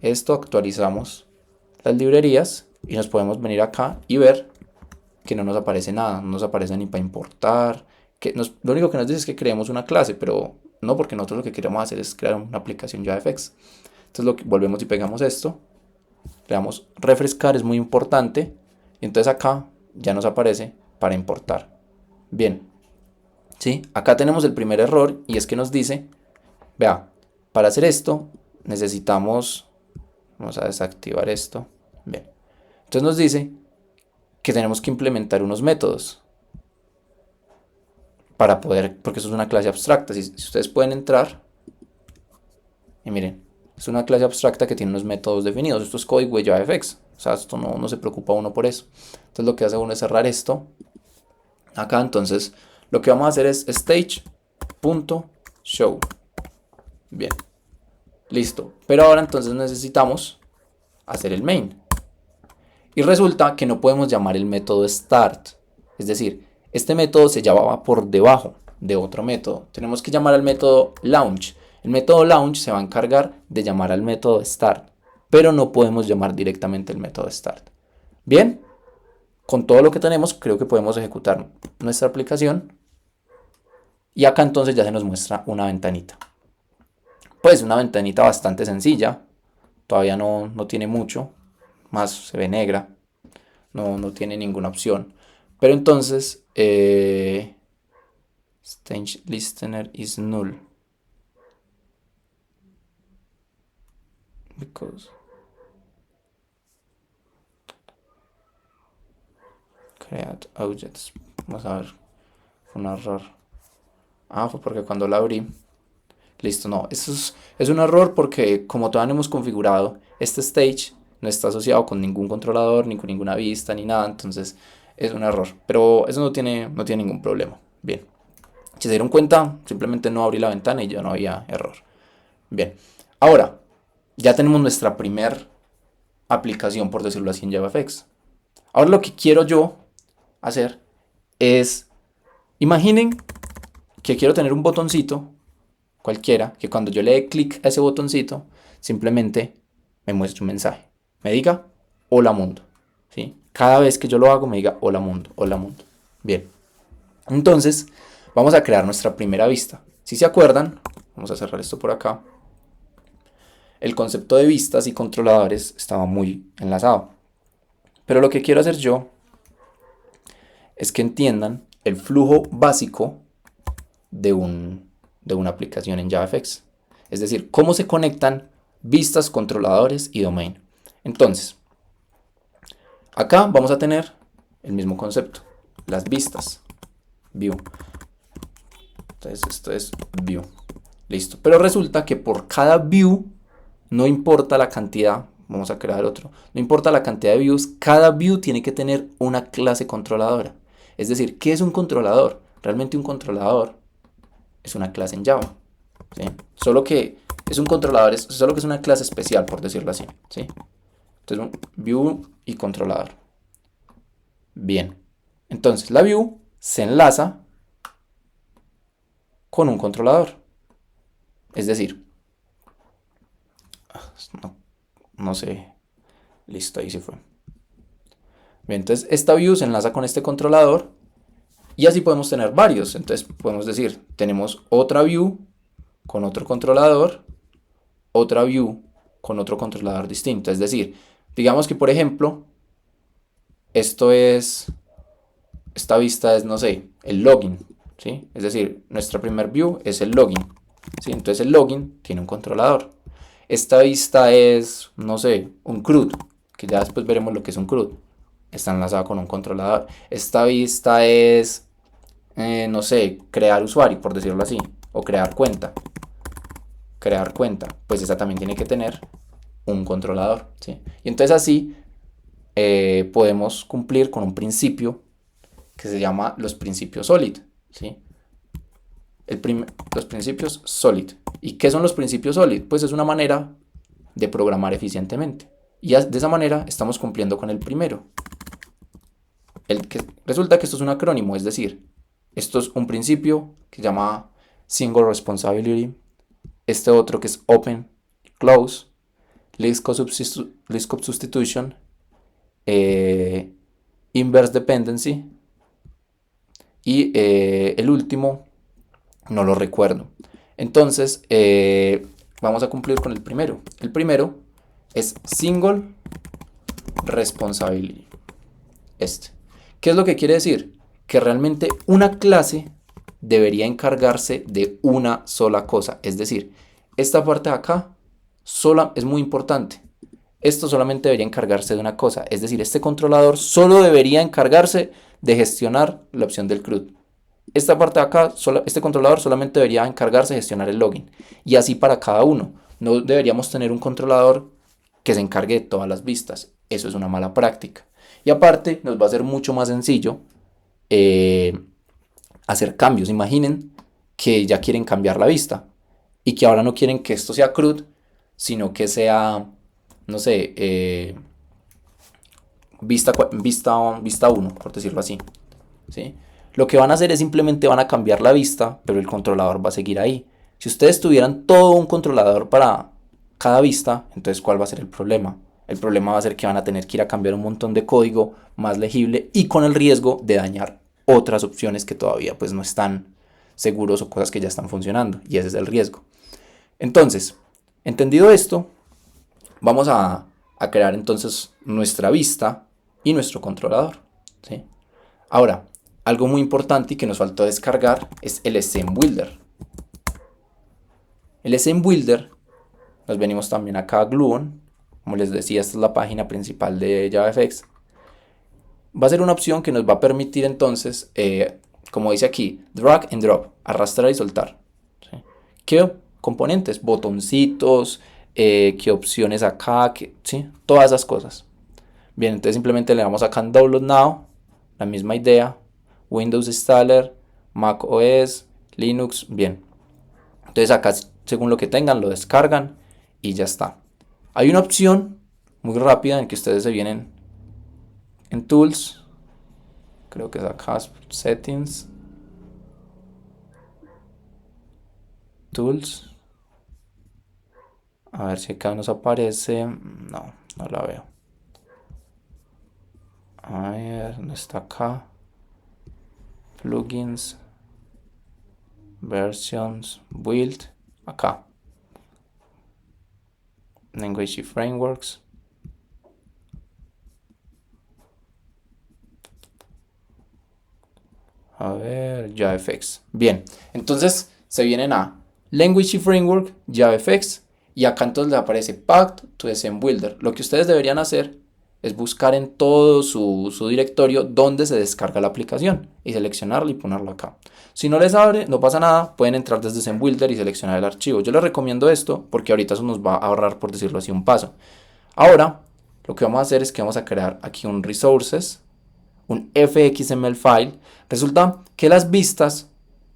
esto, actualizamos las librerías y nos podemos venir acá y ver que no nos aparece nada, no nos aparece ni para importar, lo único que nos dice es que creemos una clase, pero no, porque nosotros lo que queremos hacer es crear una aplicación JavaFX. Entonces volvemos y pegamos esto, le damos refrescar, es muy importante, y entonces acá ya nos aparece para importar. Bien, ¿sí? Acá tenemos el primer error y es que nos dice, vea, para hacer esto necesitamos, vamos a desactivar esto, bien, entonces nos dice que tenemos que implementar unos métodos para poder, porque eso es una clase abstracta. Si ustedes pueden entrar y miren, es una clase abstracta que tiene unos métodos definidos. Esto es código de JavaFX, o sea, esto no se preocupa uno por eso. Entonces lo que hace uno es cerrar esto acá. Entonces lo que vamos a hacer es stage.show. Bien, listo. Pero ahora entonces necesitamos hacer el main. Y resulta que no podemos llamar el método start. Es decir, este método se llamaba por debajo de otro método. Tenemos que llamar al método launch. El método launch se va a encargar de llamar al método start, pero no podemos llamar directamente el método start. Bien, con todo lo que tenemos, creo que podemos ejecutar nuestra aplicación. Y acá entonces ya se nos muestra una ventanita. Pues una ventanita bastante sencilla. Todavía no tiene mucho. Más se ve negra. no tiene ninguna opción. Pero entonces, stage listener is null. Because create objects. Vamos a ver. Fue un error. Ah, fue porque cuando la abrí. Listo, no. Eso es un error porque como todavía no hemos configurado, este stage no está asociado con ningún controlador, ni con ninguna vista, ni nada. Entonces es un error. Pero eso no tiene ningún problema. Bien. Si se dieron cuenta, simplemente no abrí la ventana y ya no había error. Bien. Ahora, ya tenemos nuestra primer aplicación, por decirlo así, en JavaFX. Ahora lo que quiero yo hacer es, imaginen que quiero tener un botoncito cualquiera, que cuando yo le dé clic a ese botoncito, simplemente me muestre un mensaje. Me diga, hola mundo. ¿Sí? Cada vez que yo lo hago, me diga, hola mundo, hola mundo. Bien. Entonces, vamos a crear nuestra primera vista. Si se acuerdan, vamos a cerrar esto por acá. El concepto de vistas y controladores estaba muy enlazado. Pero lo que quiero hacer yo es que entiendan el flujo básico de una aplicación en JavaFX. Es decir, cómo se conectan vistas, controladores y domain. Entonces, acá vamos a tener el mismo concepto. Las vistas. View. Entonces esto es view. Listo. Pero resulta que por cada view, no importa la cantidad, vamos a crear otro, no importa la cantidad de views, cada view tiene que tener una clase controladora. Es decir, ¿qué es un controlador? Realmente un controlador es una clase en Java. ¿Sí? Solo que es un controlador, solo que es una clase especial, por decirlo así. ¿Sí? Entonces, view y controlador. Bien. Entonces, la view se enlaza con un controlador. Es decir, no sé. Listo, ahí se fue. Bien, entonces, esta view se enlaza con este controlador. Y así podemos tener varios. Entonces podemos decir, tenemos otra view con otro controlador, otra view con otro controlador distinto. Es decir, digamos que por ejemplo, esta vista es, no sé, el login. ¿Sí? Es decir, nuestra primer view es el login. ¿Sí? Entonces el login tiene un controlador. Esta vista es, no sé, un CRUD, que ya después veremos lo que es un CRUD. Está enlazada con un controlador. Esta vista es, no sé, crear usuario, por decirlo así, o crear cuenta. Crear cuenta, pues esa también tiene que tener un controlador, ¿sí? Y entonces así podemos cumplir con un principio que se llama los principios SOLID, ¿sí? Los principios SOLID. ¿Y qué son los principios SOLID? Pues es una manera de programar eficientemente. Y de esa manera estamos cumpliendo con el primero. Resulta que esto es un acrónimo, es decir, esto es un principio que se llama Single Responsibility. Este otro que es Open, Close, List of Substitution, Inverse Dependency. Y el último, no lo recuerdo. Entonces, vamos a cumplir con el primero. El primero es Single Responsibility. ¿Qué es lo que quiere decir? Que realmente una clase debería encargarse de una sola cosa. Es decir, esta parte de acá es muy importante. Esto solamente debería encargarse de una cosa. Es decir, este controlador solo debería encargarse de gestionar la opción del CRUD. Esta parte de acá, este controlador solamente debería encargarse de gestionar el login. Y así para cada uno. No deberíamos tener un controlador que se encargue de todas las vistas. Eso es una mala práctica. Y aparte, nos va a ser mucho más sencillo hacer cambios. Imaginen que ya quieren cambiar la vista y que ahora no quieren que esto sea CRUD, sino que sea, no sé, vista 1, por decirlo así. ¿Sí? Lo que van a hacer es simplemente van a cambiar la vista, pero el controlador va a seguir ahí. Si ustedes tuvieran todo un controlador para cada vista, entonces ¿cuál va a ser el problema? El problema va a ser que van a tener que ir a cambiar un montón de código más legible y con el riesgo de dañar otras opciones que todavía pues no están seguros o cosas que ya están funcionando, y ese es el riesgo. Entonces, entendido esto, vamos a crear entonces nuestra vista y nuestro controlador, ¿sí? Ahora, algo muy importante y que nos faltó descargar es el SceneBuilder. El SceneBuilder, nos venimos también acá a Gluon, como les decía, esta es la página principal de JavaFX. Va a ser una opción que nos va a permitir entonces, como dice aquí, drag and drop, arrastrar y soltar, ¿sí? ¿Qué componentes? Botoncitos, qué opciones acá, ¿sí? Todas esas cosas. Bien, entonces simplemente le damos acá en Download Now, la misma idea, Windows Installer, Mac OS, Linux, bien. Entonces acá, según lo que tengan, lo descargan y ya está. Hay una opción muy rápida en que ustedes se vienen en Tools, creo que es acá, Settings, Tools, a ver si acá nos aparece, no la veo. A ver, ¿dónde está acá? Plugins, Versions, Build, acá. Language y Frameworks. A ver, JavaFX. Bien, entonces se vienen a Language y Framework, JavaFX, y acá entonces les aparece Path to SceneBuilder. Lo que ustedes deberían hacer es buscar en todo su directorio donde se descarga la aplicación y seleccionarlo y ponerlo acá. Si no les abre, no pasa nada, pueden entrar desde SceneBuilder y seleccionar el archivo. Yo les recomiendo esto porque ahorita eso nos va a ahorrar, por decirlo así, un paso. Ahora, lo que vamos a hacer es que vamos a crear aquí un Resources, un fxml file. Resulta que las vistas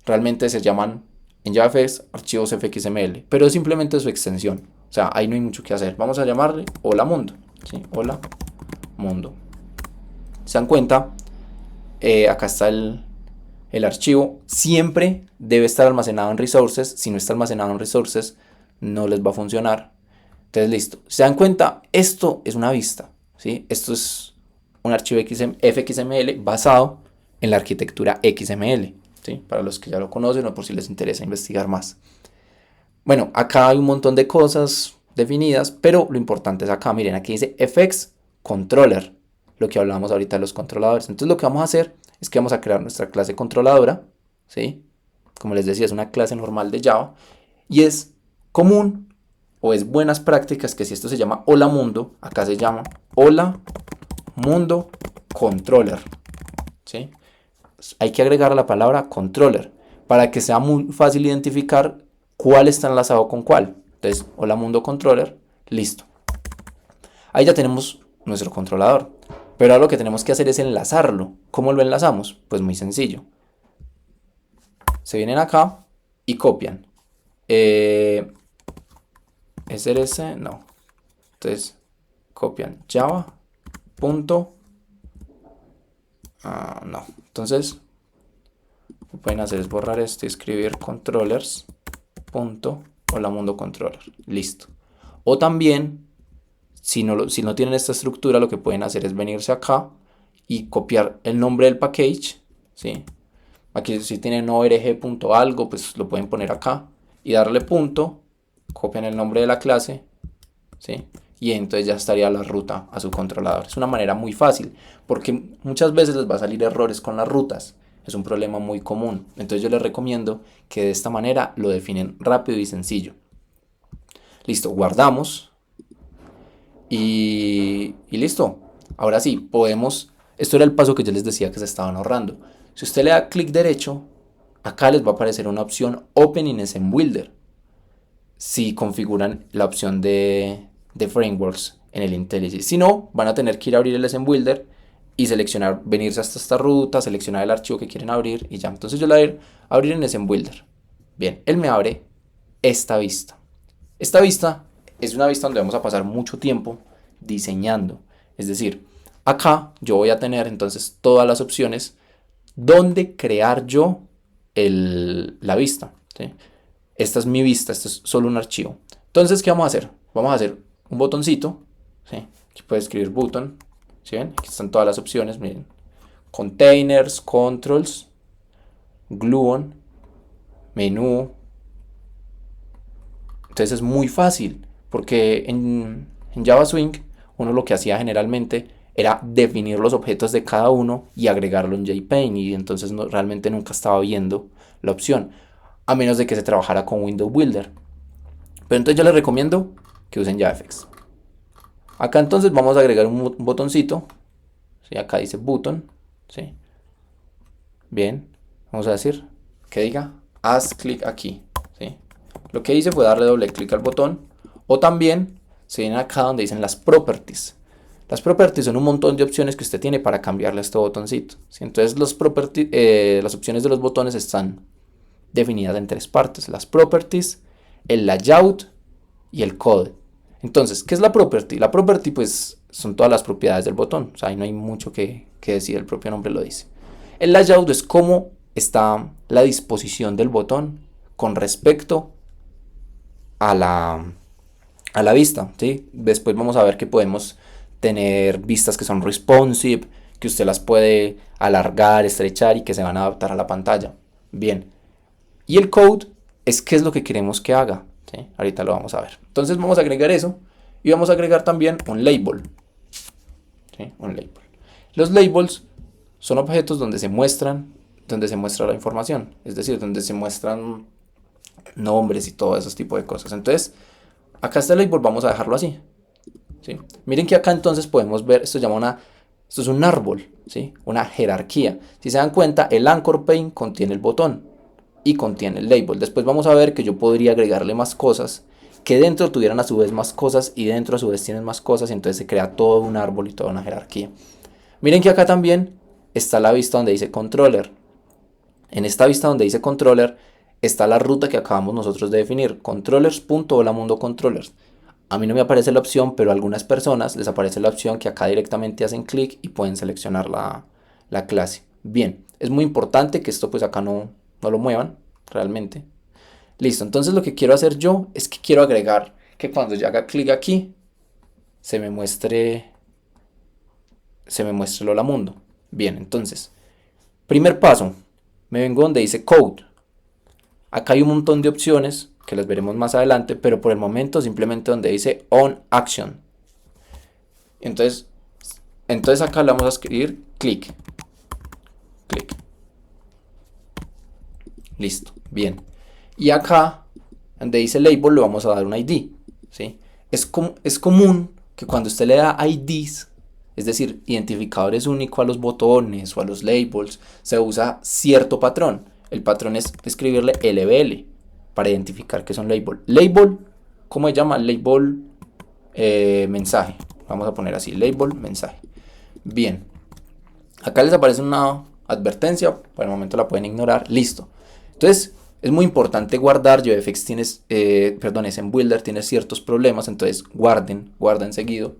realmente se llaman en JavaFX archivos fxml, pero es simplemente su extensión. O sea, ahí no hay mucho que hacer. Vamos a llamarle Hola Mundo. ¿Sí? Hola Mundo. ¿Se dan cuenta? Acá está el archivo. Siempre debe estar almacenado en Resources. Si no está almacenado en Resources, no les va a funcionar. Entonces, listo. ¿Se dan cuenta? Esto es una vista, ¿sí? Esto es un archivo fxml basado en la arquitectura XML, ¿sí? Para los que ya lo conocen o por si les interesa investigar más. Bueno, acá hay un montón de cosas definidas, pero lo importante es acá, miren, aquí dice FX Controller, lo que hablábamos ahorita de los controladores. Entonces lo que vamos a hacer es que vamos a crear nuestra clase controladora, ¿sí? Como les decía, es una clase normal de Java y es común o es buenas prácticas que si esto se llama Hola Mundo, acá se llama Hola Mundo Controller, ¿sí? Hay que agregar la palabra controller para que sea muy fácil identificar cuál está enlazado con cuál. Entonces, Hola Mundo Controller, listo. Ahí ya tenemos nuestro controlador. Pero ahora lo que tenemos que hacer es enlazarlo. ¿Cómo lo enlazamos? Pues muy sencillo. Se vienen acá y copian. SRS, no. Entonces, copian Java. Punto. No. Entonces, lo que pueden hacer es borrar esto y escribir controllers. Punto. Hola Mundo Controller. Listo. O también, si no tienen esta estructura, lo que pueden hacer es venirse acá y copiar el nombre del package, ¿sí? Aquí si tienen org.algo, pues lo pueden poner acá y darle punto, copian el nombre de la clase, ¿sí? Y entonces ya estaría la ruta a su controlador. Es una manera muy fácil, porque muchas veces les va a salir errores con las rutas. Es un problema muy común. Entonces yo les recomiendo que de esta manera lo definen rápido y sencillo. Listo, guardamos. Y listo. Ahora sí, podemos... Esto era el paso que yo les decía que se estaban ahorrando. Si usted le da clic derecho, acá les va a aparecer una opción Open in SceneBuilder. Si configuran la opción de Frameworks en el IntelliJ. Si no, van a tener que ir a abrir el SceneBuilder y seleccionar, venirse hasta esta ruta, seleccionar el archivo que quieren abrir y ya. Entonces yo le voy a abrir en SceneBuilder. Bien, él me abre esta vista. Esta vista es una vista donde vamos a pasar mucho tiempo diseñando. Es decir, acá yo voy a tener entonces todas las opciones donde crear yo la vista, ¿sí? Esta es mi vista, esto es solo un archivo. Entonces, ¿qué vamos a hacer? Vamos a hacer un botoncito, ¿sí? Aquí puede escribir button, ¿sí ven? Aquí están todas las opciones, miren. Containers, controls, gluon, menú. Entonces es muy fácil, porque en Java Swing uno lo que hacía generalmente era definir los objetos de cada uno y agregarlo en JPaint, y entonces realmente nunca estaba viendo la opción, a menos de que se trabajara con Window Builder. Pero entonces yo les recomiendo que usen JavaFX. Acá entonces vamos a agregar un botoncito, ¿sí? Acá dice button, ¿sí? Bien, vamos a decir que diga haz clic aquí, ¿sí? Lo que hice fue darle doble clic al botón, o también se vienen acá donde dicen las properties. Las properties son un montón de opciones que usted tiene para cambiarle a este botoncito, ¿sí? Entonces las opciones de los botones están definidas en tres partes: las properties, el layout y el code. Entonces, ¿qué es la property? La property pues son todas las propiedades del botón, o sea, ahí no hay mucho que decir, el propio nombre lo dice. El layout es cómo está la disposición del botón con respecto a la vista, ¿sí? Después vamos a ver que podemos tener vistas que son responsive, que usted las puede alargar, estrechar y que se van a adaptar a la pantalla. Bien. Y el code es qué es lo que queremos que haga, ¿sí? Ahorita lo vamos a ver. Entonces vamos a agregar eso y vamos a agregar también un label, ¿sí? Un label. Los labels son objetos donde se muestra la información, es decir, donde se muestran nombres y todo ese tipo de cosas. Entonces, acá este label vamos a dejarlo así, ¿sí? Miren que acá entonces podemos ver, esto es un árbol, ¿sí? Una jerarquía. Si se dan cuenta, el anchor pane contiene el botón y contiene el label. Después vamos a ver que yo podría agregarle más cosas, que dentro tuvieran a su vez más cosas y dentro a su vez tienen más cosas, y entonces se crea todo un árbol y toda una jerarquía. Miren que acá también está la vista donde dice controller. En esta vista donde dice controller está la ruta que acabamos nosotros de definir, controllers.holamundocontrollers. A mí no me aparece la opción, pero a algunas personas les aparece la opción que acá directamente hacen clic y pueden seleccionar la clase. Bien, es muy importante que esto pues acá no lo muevan realmente. Listo, entonces lo que quiero hacer yo es que quiero agregar que cuando yo haga clic aquí se me muestre el Hola Mundo. Bien, entonces, primer paso, me vengo donde dice Code. Acá hay un montón de opciones que las veremos más adelante, pero por el momento simplemente donde dice On Action. Entonces acá le vamos a escribir clic. Clic. Listo, bien. Y acá donde dice Label le vamos a dar un ID, ¿sí? Es común que cuando usted le da IDs, es decir, identificadores únicos a los botones o a los labels, se usa cierto patrón. El patrón es escribirle LBL para identificar que son label. Label, ¿cómo se llama? Label mensaje. Vamos a poner así, label mensaje. Bien. Acá les aparece una advertencia, por el momento la pueden ignorar. Listo. Entonces, es muy importante guardar. JavaFX en Builder tiene ciertos problemas, entonces guarden seguido.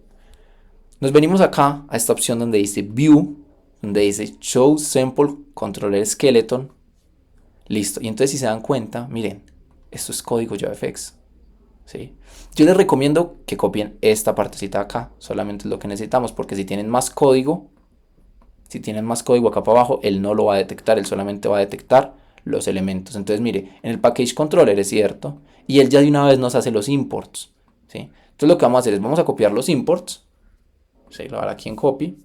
Nos venimos acá a esta opción donde dice View, donde dice Show Sample Controller Skeleton. Listo. Y entonces si se dan cuenta, miren, esto es código JavaFX, ¿sí? Yo les recomiendo que copien esta partecita de acá, solamente es lo que necesitamos, porque si tienen más código acá para abajo, él no lo va a detectar, él solamente va a detectar los elementos. Entonces mire, en el package controller es cierto, y él ya de una vez nos hace los imports, ¿sí? Entonces lo que vamos a hacer es vamos a copiar los imports, ¿sí? Lo voy a dar aquí en copy,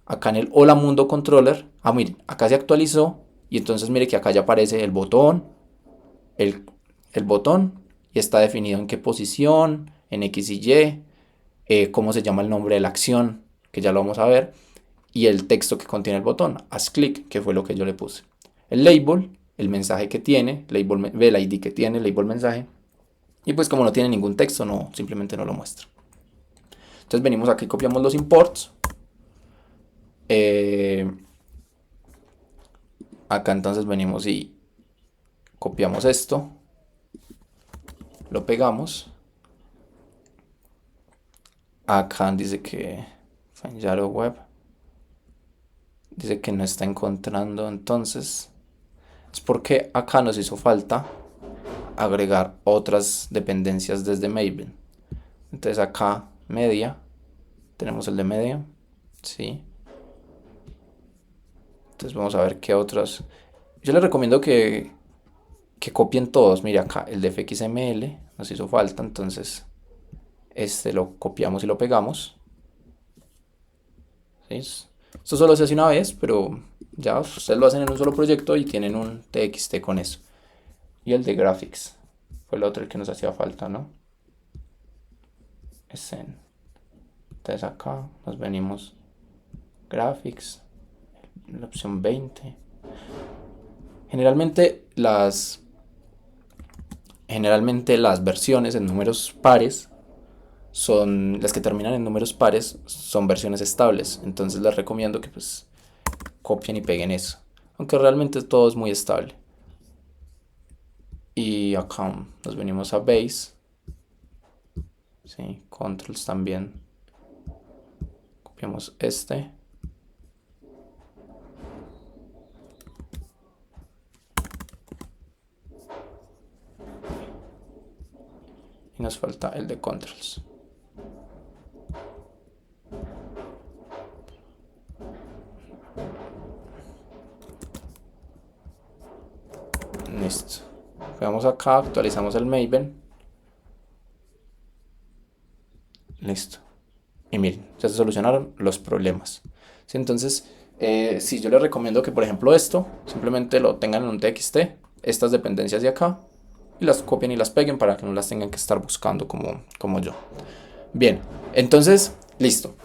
acá en el Hola Mundo Controller, miren, acá se actualizó, y entonces mire que acá ya aparece el botón, el botón, y está definido en qué posición, en X y Y, cómo se llama el nombre de la acción, que ya lo vamos a ver, y el texto que contiene el botón, haz clic, que fue lo que yo le puse. El label, el mensaje que tiene, el ID que tiene, label mensaje, y pues como no tiene ningún texto, simplemente no lo muestra. Entonces venimos aquí, copiamos los imports. Acá entonces venimos y copiamos esto, lo pegamos. Acá dice que Fanjaro Web dice que no está encontrando, entonces es porque acá nos hizo falta agregar otras dependencias desde Maven. Entonces acá media, tenemos el de media, ¿sí? Entonces vamos a ver qué otros. Yo les recomiendo que copien todos. Mire acá, el de FXML nos hizo falta, entonces este lo copiamos y lo pegamos. ¿sí? Esto solo se hace una vez, pero ya ustedes lo hacen en un solo proyecto y tienen un TXT con eso. Y el de graphics fue el otro el que nos hacía falta, ¿no? Scene. Entonces acá nos venimos graphics, la opción 20. Generalmente las versiones en números pares son las que terminan en números pares, son versiones estables. Entonces les recomiendo que pues copien y peguen eso, aunque realmente todo es muy estable. Y acá nos venimos a base, ¿sí? Controls también, copiamos este y nos falta el de controls. Listo. Vamos acá, actualizamos el Maven. Listo. Y miren, ya se solucionaron los problemas. ¿Sí? Entonces, sí, yo les recomiendo que, por ejemplo, esto simplemente lo tengan en un TXT, estas dependencias de acá, y las copien y las peguen para que no las tengan que estar buscando como yo. Bien, entonces, listo.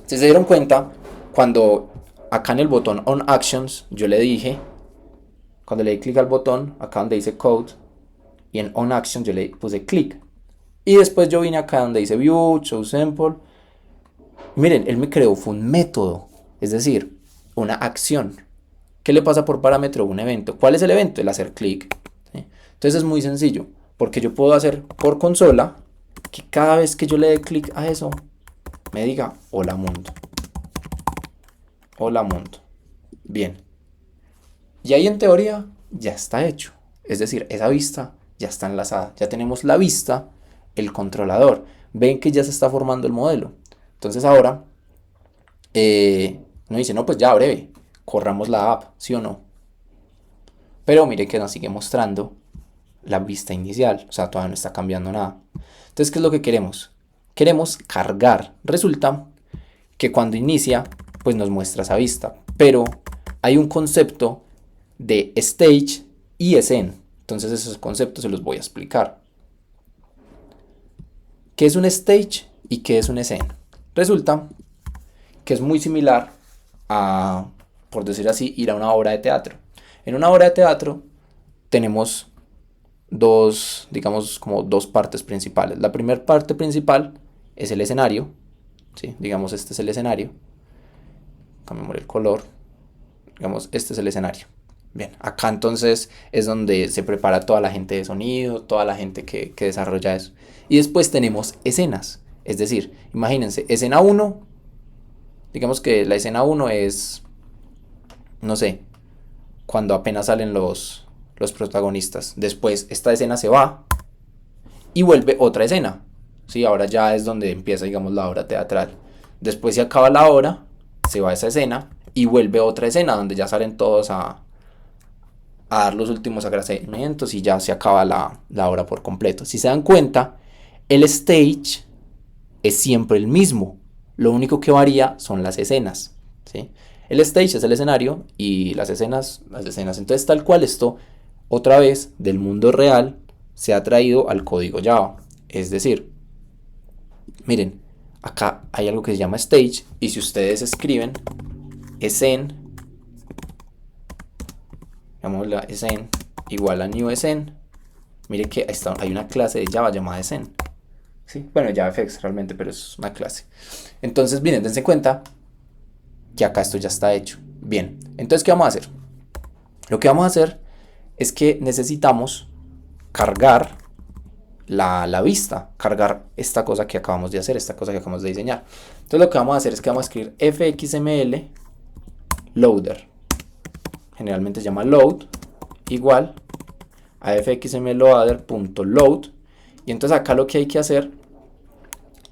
Si se dieron cuenta, cuando acá en el botón On Actions, yo le dije, cuando le di clic al botón, acá donde dice Code, y en On Actions yo le puse clic. Y después yo vine acá donde dice View, Show Sample. Miren, él me creó, fue un método, es decir, una acción. ¿Qué le pasa por parámetro? Un evento. ¿Cuál es el evento? El hacer clic. ¿Sí? Entonces es muy sencillo, porque yo puedo hacer por consola que cada vez que yo le dé clic a eso, me diga hola mundo. Hola mundo. Bien. Y ahí en teoría ya está hecho. Es decir, esa vista ya está enlazada. Ya tenemos la vista, el controlador. Ven que ya se está formando el modelo. Entonces ahora nos dice, no, pues ya breve, corramos la app, ¿sí o no? Pero mire que nos sigue mostrando la vista inicial, o sea, todavía no está cambiando nada. Entonces, ¿qué es lo que queremos? Queremos cargar. Resulta que cuando inicia, pues nos muestra esa vista, pero hay un concepto de stage y scene. Entonces esos conceptos se los voy a explicar. ¿Qué es un stage y qué es un scene? Resulta que es muy similar a, por decir así, ir a una obra de teatro. En una obra de teatro tenemos dos, digamos, como dos partes principales. La primera parte principal es el escenario, ¿sí? Digamos, este es el escenario. Cambiamos el color. Digamos, este es el escenario. Bien, acá entonces es donde se prepara toda la gente de sonido, toda la gente que desarrolla eso. Y después tenemos escenas. Es decir, imagínense, escena 1, digamos que la escena 1 es, no sé, cuando apenas salen los protagonistas. Después esta escena se va y vuelve otra escena. ¿Sí? Ahora ya es donde empieza, digamos, la obra teatral. Después se acaba la obra, se va esa escena y vuelve otra escena donde ya salen todos a dar los últimos agradecimientos y ya se acaba la obra por completo. Si se dan cuenta, el stage es siempre el mismo. Lo único que varía son las escenas. ¿Sí? El stage es el escenario y las escenas, las escenas. Entonces, tal cual esto, otra vez, del mundo real, se ha traído al código Java. Es decir, miren, acá hay algo que se llama stage y si ustedes escriben scene, digamos la scene igual a new scene, miren que hay una clase de Java llamada scene. ¿Sí? Bueno, JavaFX realmente, pero es una clase. Entonces, miren, dense cuenta que acá esto ya está hecho. Bien, entonces, ¿qué vamos a hacer? Lo que vamos a hacer es que necesitamos cargar la vista, cargar esta cosa que acabamos de hacer, esta cosa que acabamos de diseñar. Entonces, lo que vamos a hacer es que vamos a escribir fxml loader. Generalmente se llama load igual a fxmloader.load. Y entonces acá lo que hay que hacer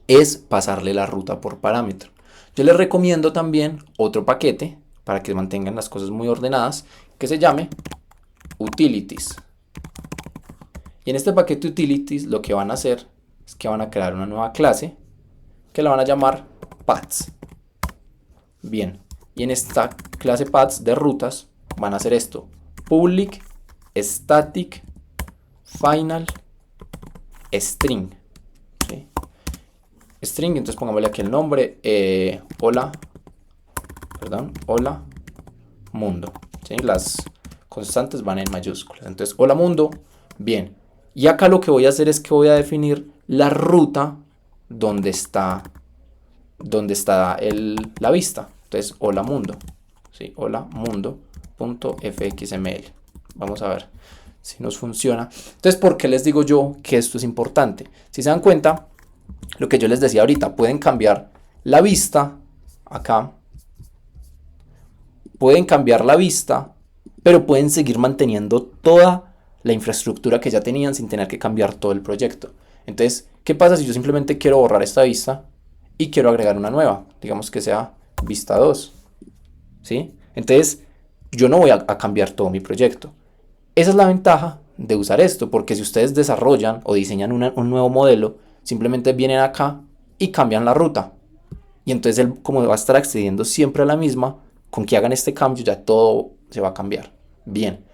es pasarle la ruta por parámetro. Yo les recomiendo también otro paquete para que mantengan las cosas muy ordenadas que se llame utilities. Y en este paquete utilities lo que van a hacer es que van a crear una nueva clase que la van a llamar paths. Bien. Y en esta clase paths de rutas van a hacer esto. Public, static, final, string. ¿Sí? String, entonces pongámosle aquí el nombre. Hola mundo. ¿Sí? Las constantes van en mayúsculas. Entonces, hola mundo. Bien. Y acá lo que voy a hacer es que voy a definir la ruta donde está la vista. Entonces, hola mundo. ¿Sí? Hola mundo.fxml. Vamos a ver si nos funciona. Entonces, ¿por qué les digo yo que esto es importante? Si se dan cuenta, lo que yo les decía ahorita, pueden cambiar la vista acá. Pueden cambiar la vista, pero pueden seguir manteniendo toda la infraestructura que ya tenían sin tener que cambiar todo el proyecto. Entonces, ¿qué pasa si yo simplemente quiero borrar esta vista y quiero agregar una nueva? Digamos que sea vista 2. ¿Sí? Entonces, yo no voy a cambiar todo mi proyecto. Esa es la ventaja de usar esto, porque si ustedes desarrollan o diseñan un nuevo modelo, simplemente vienen acá y cambian la ruta. Y entonces él, como va a estar accediendo siempre a la misma, con que hagan este cambio ya todo se va a cambiar. Bien.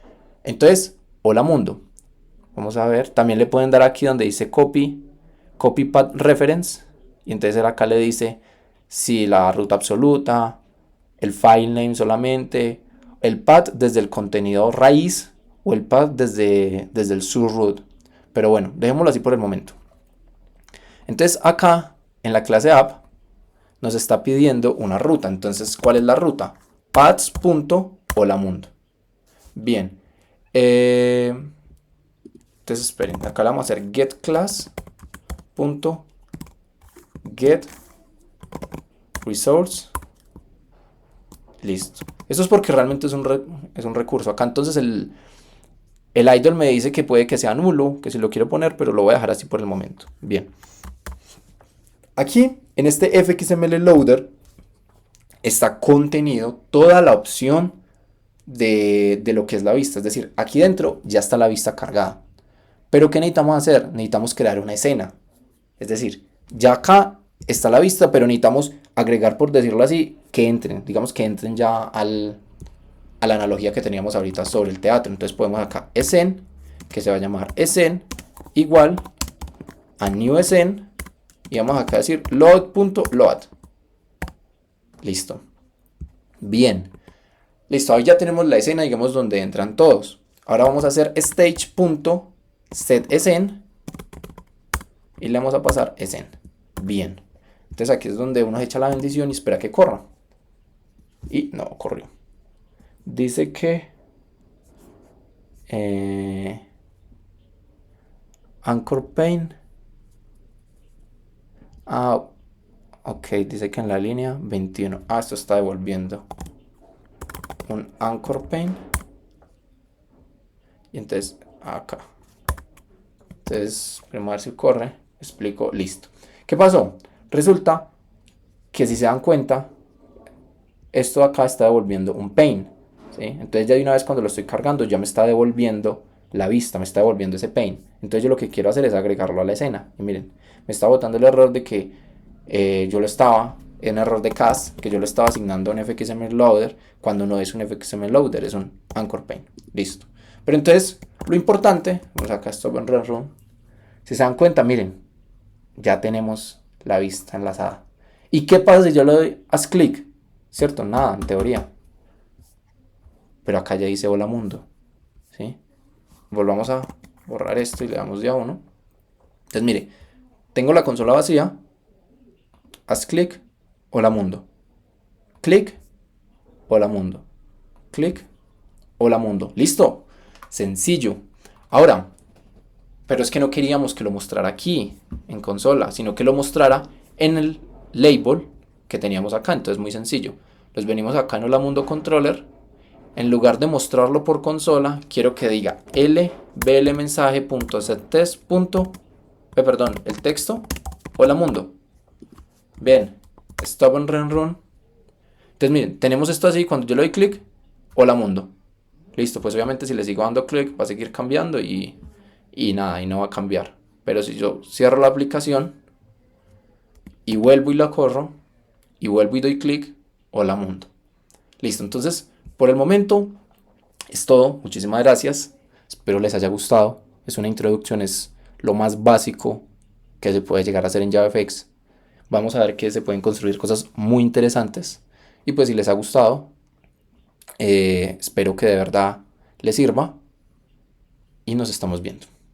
Entonces, hola mundo. Vamos a ver. También le pueden dar aquí donde dice copy path reference. Y entonces él acá le dice si la ruta absoluta, el file name solamente, el path desde el contenido raíz o el path desde el source root. Pero bueno, dejémoslo así por el momento. Entonces acá en la clase app nos está pidiendo una ruta. Entonces, ¿cuál es la ruta? Paths.holamundo. Bien. Entonces, esperen. Acá le vamos a hacer getClass.getResource. Listo. Eso es porque realmente es un recurso. Acá entonces el idle me dice que puede que sea nulo, que si lo quiero poner, pero lo voy a dejar así por el momento. Bien. Aquí, en este fxml loader, está contenido toda la opción de lo que es la vista. Es decir, aquí dentro ya está la vista cargada. Pero ¿qué necesitamos hacer? Necesitamos crear una escena. Es decir, ya acá está la vista, pero necesitamos agregar, por decirlo así, que entren. Digamos que entren ya a la analogía que teníamos ahorita sobre el teatro. Entonces podemos acá scene, que se va a llamar scene, igual a new scene. Y vamos acá a decir load.load. Listo. Bien. Listo, ahí ya tenemos la escena, digamos, donde entran todos. Ahora vamos a hacer stage.setScene y le vamos a pasar scene. Bien. Entonces aquí es donde uno echa la bendición y espera que corra. Y no, corrió. Dice que Anchor Pane. Ok, dice que en la línea 21. Esto está devolviendo un Anchor Pane. Y entonces acá. Entonces, primero a ver si corre. Explico, listo. ¿Qué pasó? Resulta que si se dan cuenta, esto acá está devolviendo un pane. ¿Sí? Entonces ya de una vez cuando lo estoy cargando ya me está devolviendo la vista, me está devolviendo ese pane. Entonces yo lo que quiero hacer es agregarlo a la escena. Y miren, me está botando el error de que un error de cast, que yo lo estaba asignando a un fxml loader, cuando no es un fxml loader, es un anchor pane. Listo. Pero entonces, lo importante, vamos acá stop and run. Si se dan cuenta, miren, ya tenemos la vista enlazada. ¿Y qué pasa si yo le doy haz clic? ¿Cierto? Nada, en teoría. Pero acá ya dice hola mundo. ¿Sí? Volvamos a borrar esto y le damos ya 1. Entonces, mire, tengo la consola vacía. Haz clic, hola mundo. Clic, hola mundo. Clic, hola mundo. ¡Listo! Sencillo. Ahora, pero es que no queríamos que lo mostrara aquí en consola, sino que lo mostrara en el label que teníamos acá. Entonces muy sencillo. Los venimos acá en Hola Mundo Controller. En lugar de mostrarlo por consola, quiero que diga lblmensaje.settest. Perdón, el texto Hola Mundo. Bien, stop and run. Entonces miren, tenemos esto así. Cuando yo le doy clic, Hola Mundo. Listo, pues obviamente si le sigo dando clic va a seguir cambiando y nada, y no va a cambiar. Pero si yo cierro la aplicación y vuelvo y la corro y vuelvo y doy clic, Hola mundo. Listo, entonces, por el momento es todo. Muchísimas gracias. Espero les haya gustado. Es una introducción, es lo más básico que se puede llegar a hacer en JavaFX. Vamos a ver que se pueden construir cosas muy interesantes. Y pues si les ha gustado, espero que de verdad les sirva y nos estamos viendo.